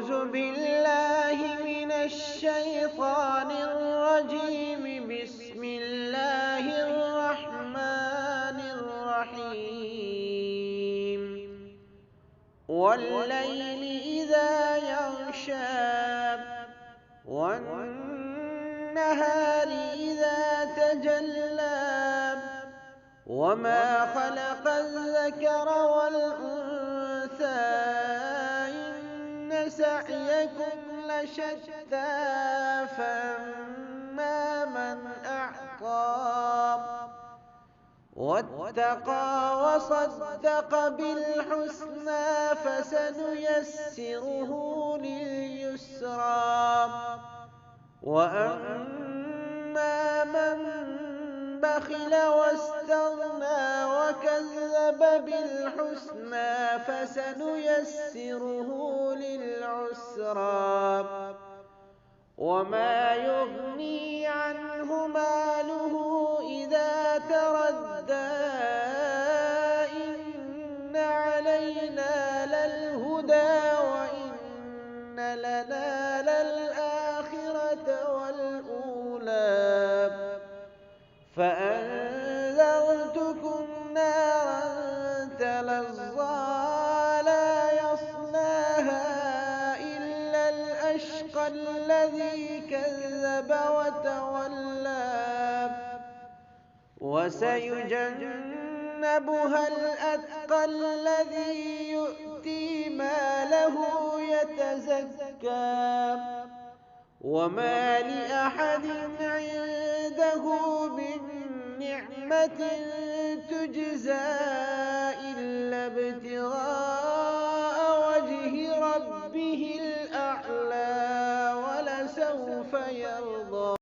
أعوذ بالله من الشيطان الرجيم. بسم الله الرحمن الرحيم. والليل إذا يغشى والنهار إذا تجلى وما خلق الذكر والأنثى إن سعيكم لشتى فأما من أعطى واتقى وصدق بالحسنى فسنيسره لليسرى وأما من بخل واستغنى وكذب بالحسنى فسنيسره للعسرى وما يغني عنه ماله إذا تردى إن علينا للهدى وإن لنا للآخرة والأولى فأنذرتكم نارا تلظى لا يصلاها إلا الأشقى الذي كذب وتولى وسيجنبها الأتقى الذي يؤتي ماله يتزكى وما لأحد عنده من نعمة تجزى إلا ابتغاء وجه ربه الأعلى ولسوف يرضى.